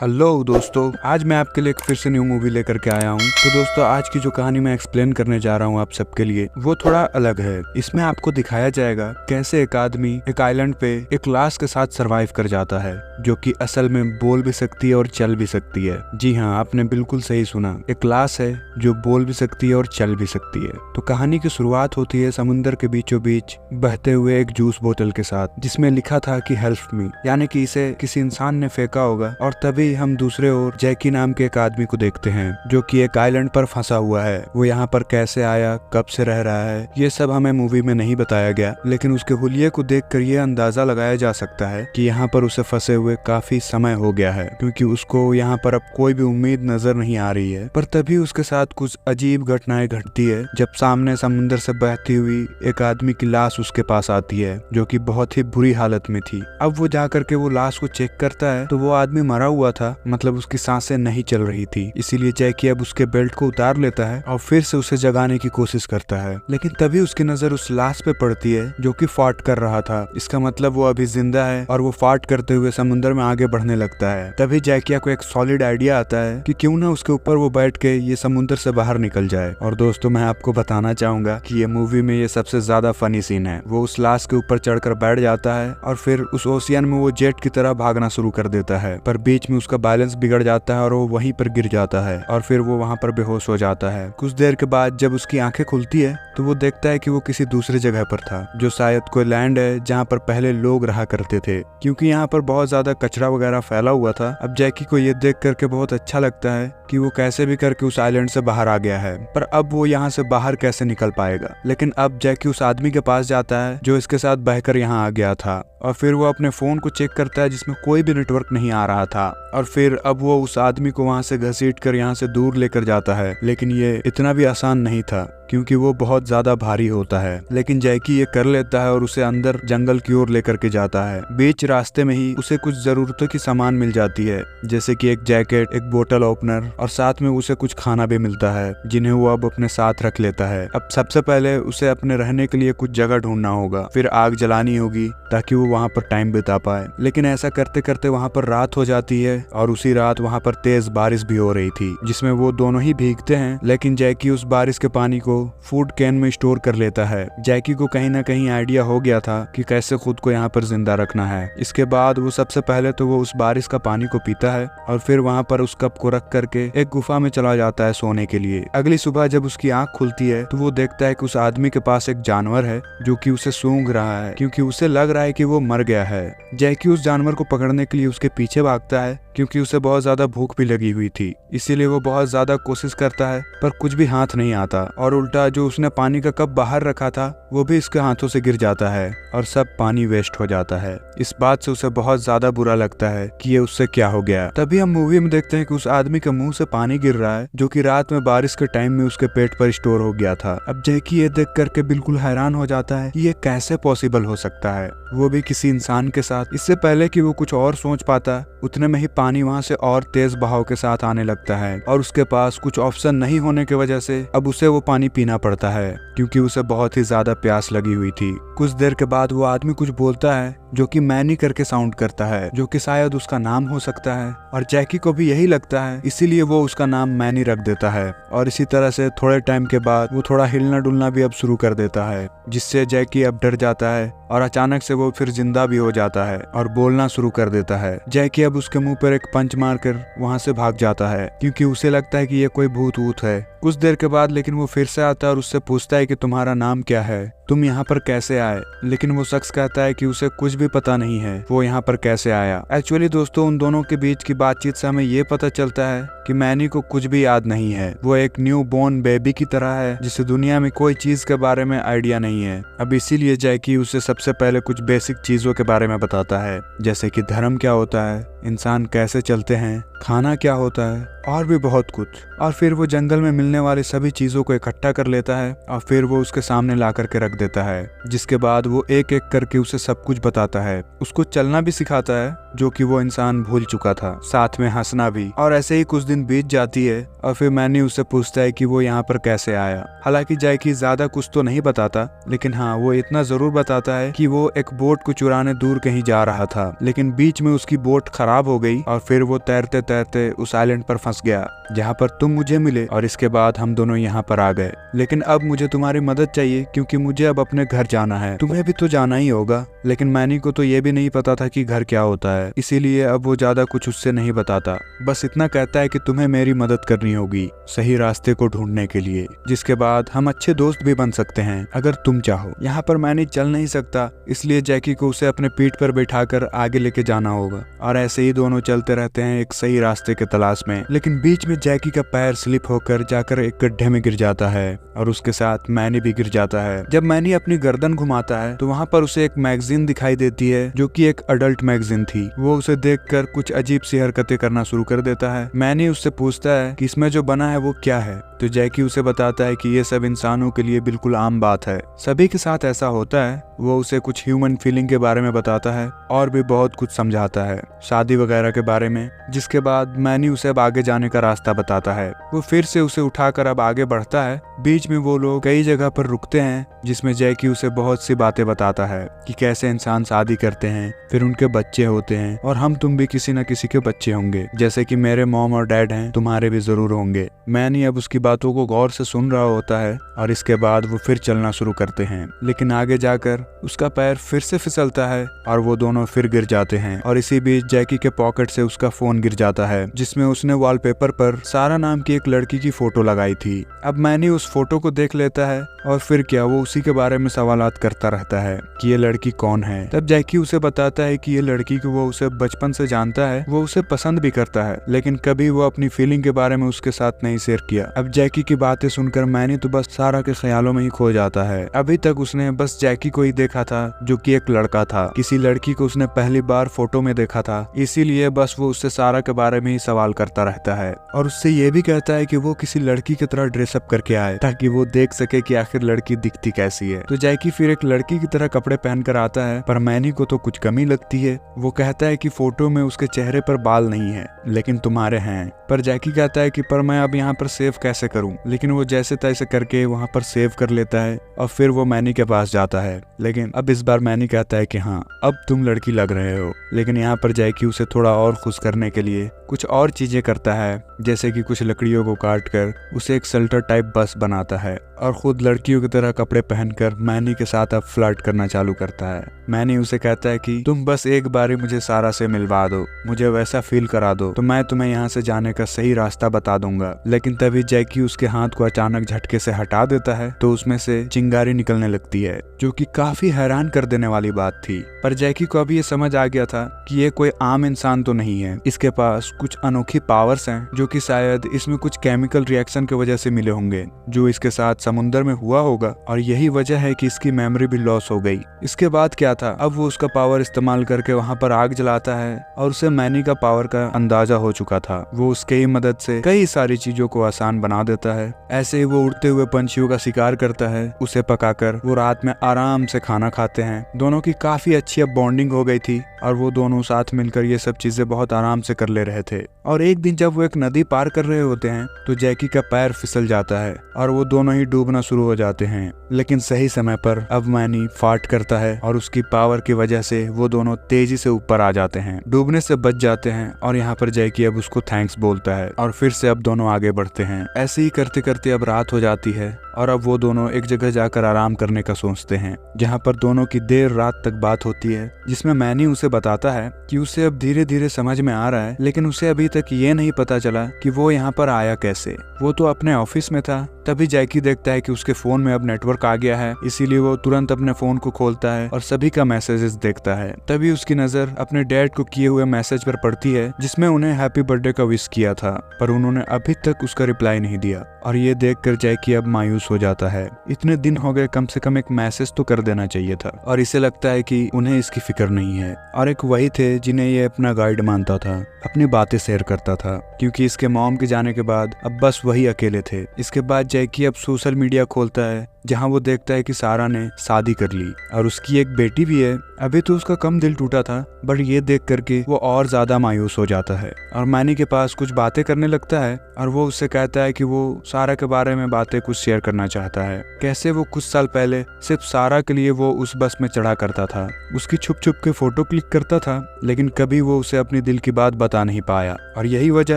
Hello दोस्तों, आज मैं आपके लिए एक फिर से न्यू मूवी लेकर के आया हूँ। तो दोस्तों, आज की जो कहानी मैं एक्सप्लेन करने जा रहा हूँ आप सबके लिए, वो थोड़ा अलग है। इसमें आपको दिखाया जाएगा कैसे एक आदमी एक आइलैंड पे एक लाश के साथ सरवाइव कर जाता है, जो कि असल में बोल भी सकती है और चल भी सकती है। जी हाँ, आपने बिल्कुल सही सुना, एक लाश है जो बोल भी सकती है और चल भी सकती है। तो कहानी की शुरुआत होती है समुद्र के बीचों बीच बहते हुए एक जूस बोतल के साथ, जिसमें लिखा था कि हेल्प मी, यानी कि इसे किसी इंसान ने फेंका होगा। और तभी हम दूसरे ओर जैकी नाम के एक आदमी को देखते हैं, जो कि एक आइलैंड पर फंसा हुआ है। वो यहाँ पर कैसे आया, कब से रह रहा है, ये सब हमें मूवी में नहीं बताया गया, लेकिन उसके हुलिये को देखकर ये अंदाजा लगाया जा सकता है कि यहाँ पर उसे फंसे हुए काफी समय हो गया है, क्योंकि उसको यहाँ पर अब कोई भी उम्मीद नजर नहीं आ रही है। पर तभी उसके साथ कुछ अजीब घटनाएं घटती है, जब सामने समुद्र से बहती हुई एक आदमी की लाश उसके पास आती है, जो कि बहुत ही बुरी हालत में थी। अब वो जाकर के वो लाश को चेक करता है तो वो आदमी मरा हुआ था, मतलब उसकी सांसें नहीं चल रही थी। इसीलिए जैकी अब उसके बेल्ट को उतार लेता है और फिर से उसे जगाने की कोशिश करता है, लेकिन तभी उसकी नजर उस लाश पे पड़ती है जो कि फाट कर रहा था। इसका मतलब वो अभी जिंदा है और वो फाट करते हुए समुद्र में आगे बढ़ने लगता है। तभी जैकिया को एक सॉलिड आइडिया आता है कि क्यों ना उसके ऊपर वो बैठ के ये समुद्र से बाहर निकल जाए। और दोस्तों, मैं आपको बताना चाहूंगा कि ये मूवी में ये सबसे ज्यादा फनी सीन है। वो उस लाश के ऊपर चढ़कर बैठ जाता है और फिर उस ओशियन में वो जेट की तरह भागना शुरू कर देता है, पर बीच में उसका बैलेंस बिगड़ जाता है और वो वहीं पर गिर जाता है और फिर वो वहां पर बेहोश हो जाता है। कुछ देर के बाद जब उसकी आंखें खुलती है तो वो देखता है कि वो किसी दूसरी जगह पर था, जो शायद कोई लैंड है जहाँ पर पहले लोग रहा करते थे, क्योंकि यहाँ पर बहुत ज्यादा कचरा वगैरह फैला हुआ था। अब जैकी को ये देख करके बहुत अच्छा लगता है कि वो कैसे भी करके उस आइलैंड से बाहर आ गया है, पर अब वो यहाँ से बाहर कैसे निकल पाएगा। लेकिन अब जैकी उस आदमी के पास जाता है जो इसके साथ बहकर यहाँ आ गया था, और फिर वो अपने फोन को चेक करता है जिसमें कोई भी नेटवर्क नहीं आ रहा था। और फिर अब वो उस आदमी को वहां से घसीट कर यहाँ से दूर लेकर जाता है, लेकिन ये इतना भी आसान नहीं था, क्योंकि वो बहुत ज्यादा भारी होता है। लेकिन जैकी ये कर लेता है और उसे अंदर जंगल की ओर लेकर के जाता है। बीच रास्ते में ही उसे कुछ जरूरतों की सामान मिल जाती है, जैसे कि एक जैकेट, एक बोतल ओपनर, और साथ में उसे कुछ खाना भी मिलता है, जिन्हें वो अब अपने साथ रख लेता है। अब सबसे पहले उसे अपने रहने के लिए कुछ जगह ढूंढना होगा, फिर आग जलानी होगी ताकि वो वहाँ पर टाइम बिता पाए। लेकिन ऐसा करते करते वहाँ पर रात हो जाती है और उसी रात वहाँ पर तेज बारिश भी हो रही थी, जिसमें वो दोनों ही भीगते हैं। लेकिन जैकी उस बारिश के पानी को फूड कैन में स्टोर कर लेता है। जैकी को कहीं ना कहीं आइडिया हो गया था कि कैसे खुद को यहाँ पर जिंदा रखना है। इसके बाद वो सबसे पहले तो वो उस बारिश का पानी को पीता है और फिर वहाँ पर उस कप को रख करके एक गुफा में चला जाता है सोने के लिए। अगली सुबह जब उसकी आंख खुलती है तो वो देखता है कि उस आदमी के पास एक जानवर है जो कि उसे सूंघ रहा है, क्योंकि उसे लग रहा है कि वो मर गया है। जैकी उस जानवर को पकड़ने के लिए उसके पीछे भागता है, क्योंकि उसे बहुत ज्यादा भूख भी लगी हुई थी। इसीलिए वो बहुत ज्यादा कोशिश करता है, पर कुछ भी हाथ नहीं आता, और उल्टा जो उसने पानी का कप बाहर रखा था वो भी इसके हाथों से गिर जाता है और सब पानी वेस्ट हो जाता है। इस बात से उसे बहुत ज्यादा बुरा लगता है कि ये उससे क्या हो गया। तभी हम मूवी में देखते हैं कि उस आदमी के मुंह से पानी गिर रहा है, जो कि रात में बारिश के टाइम में उसके पेट पर स्टोर हो गया था। अब जैकी ये देख करके बिल्कुल हैरान हो जाता है कि ये कैसे पॉसिबल हो सकता है, वो भी किसी इंसान के साथ। इससे पहले कि वो कुछ और सोच पाता, उतने में ही पानी वहां से और तेज बहाव के साथ आने लगता है, और उसके पास कुछ ऑप्शन नहीं होने की वजह से अब उसे वो पानी पीना पड़ता है, क्योंकि उसे बहुत ही ज्यादा प्यास लगी हुई थी। कुछ देर के बाद वो आदमी कुछ बोलता है जो कि मैनी करके साउंड करता है, जो कि शायद उसका नाम हो सकता है, और जैकी को भी यही लगता है, इसीलिए वो उसका नाम मैनी रख देता है। और इसी तरह से थोड़े टाइम के बाद वो थोड़ा हिलना डुलना भी अब शुरू कर देता है, जिससे जैकी अब डर जाता है और अचानक से वो फिर जिंदा भी हो जाता है और बोलना शुरू कर देता है। जैकी अब उसके मुंह पर एक पंच मारकर वहां से भाग जाता है, क्योंकि उसे लगता है कि ये कोई भूत वूत है। कुछ देर के बाद लेकिन वो फिर से आता है और उससे पूछता है कि तुम्हारा नाम क्या है, तुम यहाँ पर कैसे आए। लेकिन वो शख्स कहता है कि उसे कुछ भी पता नहीं है वो यहाँ पर कैसे आया। एक्चुअली दोस्तों, उन दोनों के बीच की बातचीत से हमें ये पता चलता है कि मैनी को कुछ भी याद नहीं है। वो एक न्यू बोर्न बेबी की तरह है, जिसे दुनिया में कोई चीज के बारे में आइडिया नहीं है। अब इसीलिए जैकी उसे सबसे पहले कुछ बेसिक चीजों के बारे में बताता है, जैसे कि धर्म क्या होता है, इंसान कैसे चलते हैं, खाना क्या होता है, और भी बहुत कुछ। और फिर वो जंगल में मिलने वाली सभी चीजों को इकट्ठा कर लेता है और फिर वो उसके सामने ला करके रख देता है, जिसके बाद वो एक एक करके उसे सब कुछ बताता है। उसको चलना भी सिखाता है, जो कि वो इंसान भूल चुका था, साथ में हंसना भी। और ऐसे ही कुछ दिन बीत जाती है और फिर मैनी उससे पूछता है कि वो यहाँ पर कैसे आया। हालांकि जैकी ज्यादा कुछ तो नहीं बताता, लेकिन हाँ, वो इतना जरूर बताता है कि वो एक बोट को चुराने दूर कहीं जा रहा था, लेकिन बीच में उसकी बोट खराब हो गई और फिर वो तैरते तैरते उस आइलैंड पर फंस गया जहाँ पर तुम मुझे मिले और इसके बाद हम दोनों यहाँ पर आ गए। लेकिन अब मुझे तुम्हारी मदद चाहिए क्योंकि मुझे अब अपने घर जाना है। तुम्हें भी तो जाना ही होगा। लेकिन मैनी को तो ये भी नहीं पता था कि घर क्या होता है, इसीलिए अब वो ज्यादा कुछ उससे नहीं बताता। बस इतना कहता है कि तुम्हें मेरी मदद करनी होगी सही रास्ते को ढूंढने के लिए, जिसके बाद हम अच्छे दोस्त भी बन सकते हैं अगर तुम चाहो। यहाँ पर मैनी चल नहीं सकता, इसलिए जैकी को उसे अपने पीठ पर बैठाकर आगे लेके जाना होगा और ऐसे ही दोनों चलते रहते हैं एक सही रास्ते के तलाश में। लेकिन बीच में जैकी का पैर स्लिप होकर जाकर एक गड्ढे में गिर जाता है और उसके साथ मैनी भी गिर जाता है। जब मैनी अपनी गर्दन घुमाता है तो वहाँ पर उसे एक मैगजीन दिखाई देती है जो कि एक अडल्ट मैगजीन थी। वो उसे देखकर कुछ अजीब सी हरकतें करना शुरू कर देता है। मैनी उससे पूछता है कि इसमें जो बना है वो क्या है, तो जैकी उसे बताता है कि ये सब इंसानों के लिए बिल्कुल आम बात है, सभी के साथ ऐसा होता है। वो उसे कुछ ह्यूमन फीलिंग के बारे में बताता है और भी बहुत कुछ समझाता है, शादी वगैरह के बारे में। जिसके बाद मैनी उसे अब आगे जाने का रास्ता बताता है। वो फिर से उसे उठाकर अब आगे बढ़ता है। बीच में वो लोग कई जगह पर रुकते हैं जिसमें जैकी उसे बहुत सी बातें बताता है कि कैसे इंसान शादी करते हैं, फिर उनके बच्चे होते हैं और हम तुम भी किसी न किसी के बच्चे होंगे, जैसे कि मेरे मॉम और डैड हैं, तुम्हारे भी जरूर होंगे। मैनी अब उसकी बातों को गौर से सुन रहा होता है और इसके बाद वो फिर चलना शुरू करते हैं। लेकिन आगे जाकर उसका पैर फिर से फिसलता है और वो दोनों फिर गिर जाते हैं। और इसी बीच जैकी के पॉकेट से उसका फोन गिर जाता है जिसमें उसने वॉलपेपर पर सारा नाम की एक लड़की की फोटो लगाई थी। अब मैनी उस फोटो को देख लेता है और फिर क्या वो उसी के बारे में सवालात करता रहता है कि ये लड़की कौन है। तब जैकी उसे बताता है कि ये लड़की को वो उसे बचपन से जानता है, वो उसे पसंद भी करता है, लेकिन कभी वो अपनी फीलिंग के बारे में उसके साथ नहीं शेयर किया। अब जैकी की बातें सुनकर मैनी तो बस सारा के ख्यालों में ही खो जाता है। अभी तक उसने बस जैकी को ही देखा था जो कि एक लड़का था। किसी लड़की को उसने पहली बार फोटो में देखा था, इसीलिए बस वो उससे सारा के बारे में ही सवाल करता रहता है और उससे ये भी कहता है कि वो किसी लड़की की तरह ड्रेसअप करके आए ताकि वो देख सके कि आखिर लड़की दिखती कैसी है। तो जैकी फिर एक लड़की की तरह कपड़े पहनकर आता है, पर मैनी को तो कुछ कमी लगती है। वो कहता है कि फोटो में उसके चेहरे पर बाल नहीं है लेकिन तुम्हारे हैं। पर जैकी कहता है कि पर मैं अब यहाँ पर सेव कैसे करूँ, लेकिन वो जैसे तैसे करके वहाँ पर सेव कर लेता है और फिर वो मैनी के पास जाता है। लेकिन अब इस बार मैनी कहता है कि हाँ अब तुम लड़की लग रहे हो। लेकिन यहाँ पर जैकी उसे थोड़ा और खुश करने के लिए कुछ और चीजें करता है, जैसे कि कुछ लकड़ियों को काट कर उसे एक शेल्टर टाइप बस बनाता है और खुद लड़कियों की तरह कपड़े पहनकर मैनी के साथ अब फ्लर्ट करना चालू करता है। मैनी उसे कहता है कि तुम बस एक बारी मुझे सारा से मिलवा दो, मुझे वैसा फील करा दो, तो मैं तुम्हें यहाँ से जाने का सही रास्ता बता दूंगा। लेकिन तभी जैकी उसके हाथ को अचानक झटके से हटा देता है तो उसमें से चिंगारी निकलने लगती है, जो कि काफी हैरान कर देने वाली बात थी। पर जैकी को अभी ये समझ आ गया था कि ये कोई आम इंसान तो नहीं है, इसके पास कुछ अनोखी पावर्स हैं जो कि शायद इसमें कुछ केमिकल रिएक्शन की वजह से मिले होंगे जो इसके साथ समुद्र में हुआ होगा और यही वजह है कि इसकी मेमोरी भी लॉस हो गई। इसके बाद क्या था, अब वो उसका पावर इस्तेमाल करके वहाँ पर आग जलाता है और उसे मैनी का पावर का अंदाजा हो चुका था। वो उसके ही मदद से कई सारी चीजों को आसान बना देता है। ऐसे ही वो उड़ते हुए पंछियों का शिकार करता है, उसे पकाकर वो रात में आराम से खाना खाते हैं। दोनों की काफी अच्छी अब बॉन्डिंग हो गई थी और वो दोनों साथ मिलकर ये सब चीजें बहुत आराम से कर ले रहे थे। और एक दिन जब वो एक नदी पार कर रहे होते हैं तो जैकी का पैर फिसल जाता है और वो दोनों ही डूबना शुरू हो जाते हैं। लेकिन सही समय पर अब मैनी फाट करता है और उसकी पावर की वजह से वो दोनों तेजी से ऊपर आ जाते हैं, डूबने से बच जाते हैं। और यहाँ पर जैकी अब उसको थैंक्स बोलता है और फिर से अब दोनों आगे बढ़ते हैं। ऐसे ही करते करते अब रात हो जाती है और अब वो दोनों एक जगह जाकर आराम करने का सोचते हैं, जहाँ पर दोनों की देर रात तक बात होती है, जिसमें मैनी उसे बताता है कि उसे अब धीरे धीरे समझ में आ रहा है, लेकिन उसे अभी तक ये नहीं पता चला कि वो यहाँ पर आया कैसे। वो तो अपने ऑफिस में था। तभी जैकी देखता है कि उसके फोन में अब नेटवर्क आ गया है, इसीलिए वो तुरंत अपने फोन को खोलता है और सभी का मैसेजेस देखता है। तभी उसकी नजर अपने डैड को किए हुए मैसेज पर पड़ती है जिसमें उन्हें हैप्पी बर्थडे का विश किया था, पर उन्होंने अभी तक उसका रिप्लाई नहीं दिया। और ये देखकर जैकी अब मायूस हो जाता है। इतने दिन हो गए, कम से कम एक मैसेज तो कर देना चाहिए था। और इसे लगता है कि उन्हें इसकी फिक्र नहीं है। और एक वही थे जिन्हें ये अपना गाइड मानता था, अपनी बातें शेयर करता था, क्योंकि इसके मॉम के जाने के बाद अब बस वही अकेले थे। इसके बाद जैकी अब सोशल मीडिया खोलता है, जहां वो देखता है कि सारा ने शादी कर ली और उसकी एक बेटी भी है। अभी तो उसका कम दिल टूटा था, बट ये देख करके वो और ज्यादा मायूस हो जाता है और मैनी के पास कुछ बातें करने लगता है और वो उससे कहता है कि वो सारा के बारे में बातें कुछ शेयर करना चाहता है। कैसे वो कुछ साल पहले सिर्फ सारा के लिए वो उस बस में चढ़ा करता था, उसकी छुप छुप के फोटो क्लिक करता था, लेकिन कभी वो उसे अपने दिल की बात बता नहीं पाया और यही वजह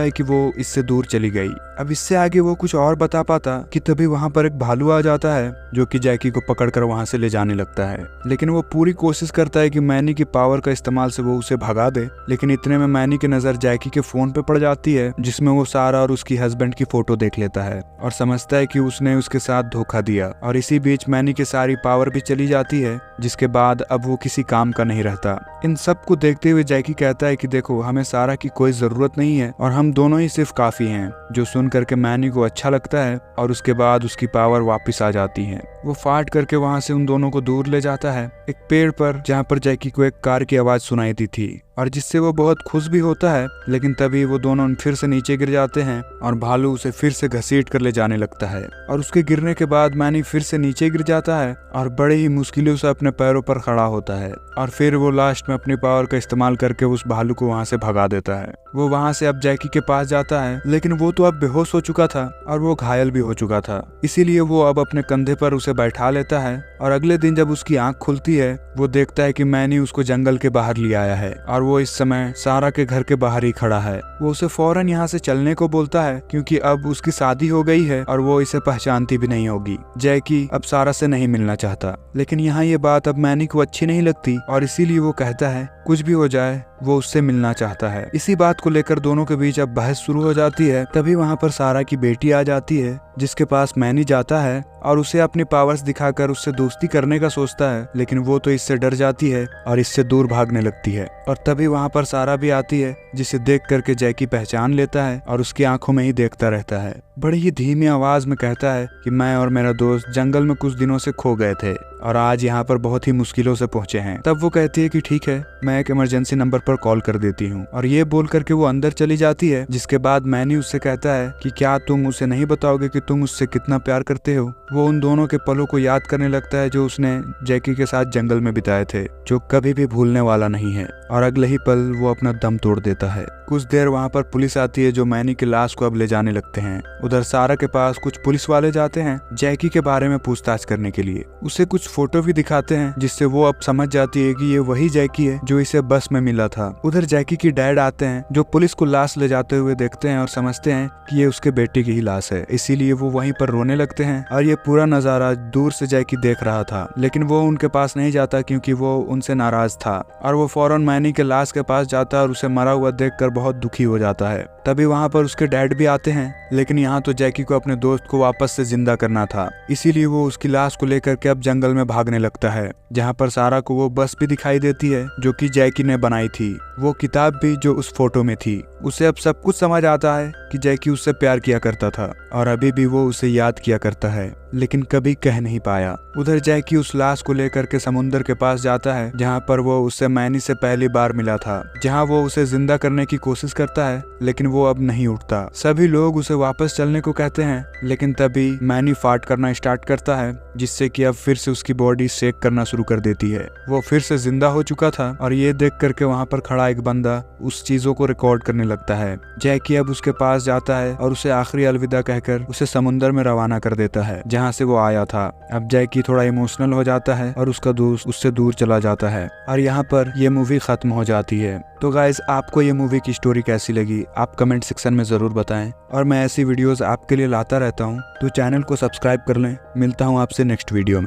है कि वो इससे दूर चली गई। अब इससे आगे वो कुछ और बता पाता कि तभी वहाँ पर एक भालू आ जाता है जो कि जैकी को पकड़कर वहाँ से ले जाने लगता है। लेकिन वो पूरी कोशिश करता है कि मैनी की पावर का इस्तेमाल से वो उसे भगा दे, लेकिन इतने में मैनी की नजर जैकी के फोन पे पड़ जाती है जिसमें वो सारा और उसकी हस्बैंड की फोटो देख लेता है और समझता है कि उसने उसके साथ धोखा दिया। और इसी बीच मैनी की सारी पावर भी चली जाती है, जिसके बाद अब वो किसी काम का नहीं रहता। इन सब को देखते हुए जैकी कहता है कि देखो, हमें सारा की कोई जरूरत नहीं है और हम दोनों ही सिर्फ काफी हैं। जो सुन करके मैनी को अच्छा लगता है और उसके बाद उसकी पावर वापस आ जाती है। वो फाट करके वहाँ से उन दोनों को दूर ले जाता है एक पेड़ पर, जहाँ पर जैकी को एक कार की आवाज सुनाई दी थी और जिससे वो बहुत खुश भी होता है। लेकिन तभी वो दोनों फिर से नीचे गिर जाते हैं और भालू उसे फिर से घसीट कर ले जाने लगता है और उसके गिरने के बाद मैनी फिर से नीचे गिर जाता है और बड़े ही मुश्किलों से अपने पैरों पर खड़ा होता है और फिर वो लास्ट में अपनी पावर का इस्तेमाल करके उस भालू को वहाँ से भगा देता है। वो वहाँ से अब जैकी के पास जाता है, लेकिन वो तो अब बेहोश हो चुका था और वो घायल भी हो चुका था। इसीलिए वो अब अपने कंधे पर उसे बैठा लेता है और अगले दिन जब उसकी आंख खुलती है, वो देखता है कि मैनी उसको जंगल के बाहर ले आया है और वो इस समय सारा के घर के बाहर ही खड़ा है। वो उसे फौरन यहाँ से चलने को बोलता है क्योंकि अब उसकी शादी हो गई है और वो इसे पहचानती भी नहीं होगी। जैकी अब सारा से नहीं मिलना चाहता, लेकिन यहाँ ये बात अब मैनी को अच्छी नहीं लगती और इसीलिए वो कहता है कुछ भी हो जाए वो उससे मिलना चाहता है। इसी बात को लेकर दोनों के बीच अब बहस शुरू हो जाती है। तभी वहाँ पर सारा की बेटी आ जाती है जिसके पास मैनी जाता है और उसे अपनी पावर्स दिखाकर उससे दोस्ती करने का सोचता है, लेकिन वो तो इससे डर जाती है और इससे दूर भागने लगती है। और तभी वहाँ पर सारा भी आती है जिसे देख करके जैकी पहचान लेता है और उसकी आंखों में ही देखता रहता है। बड़ी ही धीमी आवाज में कहता है कि मैं और मेरा दोस्त जंगल में कुछ दिनों से खो गए थे और आज यहाँ पर बहुत ही मुश्किलों से पहुंचे हैं। तब वो कहती है कि ठीक है, मैं एक इमरजेंसी नंबर पर कॉल कर देती हूँ और ये बोल करके वो अंदर चली जाती है। जिसके बाद मैनी उससे कहता है कि क्या तुम उसे नहीं बताओगे कि तुम उससे कितना प्यार करते हो। वो उन दोनों के पलों को याद करने लगता है जो उसने जैकी के साथ जंगल में बिताए थे, जो कभी भी भूलने वाला नहीं है, और अगले ही पल वो अपना दम तोड़ देता है। कुछ देर वहाँ पर पुलिस आती है जो मैनी की लाश को अब ले जाने लगते हैं। उधर सारा के पास कुछ पुलिस वाले जाते हैं जैकी के बारे में पूछताछ करने के लिए। उसे कुछ फोटो भी दिखाते हैं जिससे वो अब समझ जाती है कि ये वही जैकी है जो इसे बस में मिला था। उधर जैकी की डैड आते हैं जो पुलिस को लाश ले जाते हुए देखते हैं और समझते हैं कि ये उसके बेटे की ही लाश है। इसीलिए वो वहीं पर रोने लगते हैं और ये पूरा नजारा दूर से जैकी देख रहा था, लेकिन वो उनके पास नहीं जाता क्योंकि वो उनसे नाराज था और वो फौरन मैनी के लाश के पास जाता है और उसे मरा हुआ देखकर बहुत दुखी हो जाता है। तभी वहाँ पर उसके डैड भी आते हैं, लेकिन यहाँ तो जैकी को अपने दोस्त को वापस से जिंदा करना था, इसीलिए वो उसकी लाश को लेकर के अब जंगल में भागने लगता है, जहाँ पर सारा को वो बस भी दिखाई देती है जो कि जैकी ने बनाई थी, वो किताब भी जो उस फोटो में थी। उसे अब सब कुछ समझ आता है कि जैकी उससे प्यार किया करता था और अभी भी वो उसे याद किया करता है, लेकिन कभी कह नहीं पाया। उधर जैकी उस लाश को लेकर के समुद्र के पास जाता है जहाँ पर वो उससे मैनी से पहली बार मिला था, जहाँ वो उसे जिंदा करने की कोशिश करता है, लेकिन वो अब नहीं उठता। सभी लोग उसे वापस चलने को कहते हैं, लेकिन तभी मैनी फाट करना स्टार्ट करता है जिससे कि अब फिर से उसकी बॉडी शेक करना शुरू कर देती है। वो फिर से जिंदा हो चुका था और ये देख करके वहाँ पर खड़ा एक बंदा उस चीजों को रिकॉर्ड करने लगता है। जैकी अब उसके पास जाता है और उसे आखिरी अलविदा कहकर उसे समुद्र में रवाना कर देता है जहाँ से वो आया था। अब जैकी थोड़ा इमोशनल हो जाता है और उसका दोस्त उससे दूर चला जाता है और यहाँ पर ये मूवी खत्म हो जाती है। तो गाइज, आपको ये मूवी की स्टोरी कैसी लगी आप कमेंट सेक्शन में जरूर बताएं और मैं ऐसी वीडियोस आपके लिए लाता रहता हूँ, तो चैनल को सब्सक्राइब कर लें। मिलता हूँ आपसे नेक्स्ट वीडियो में।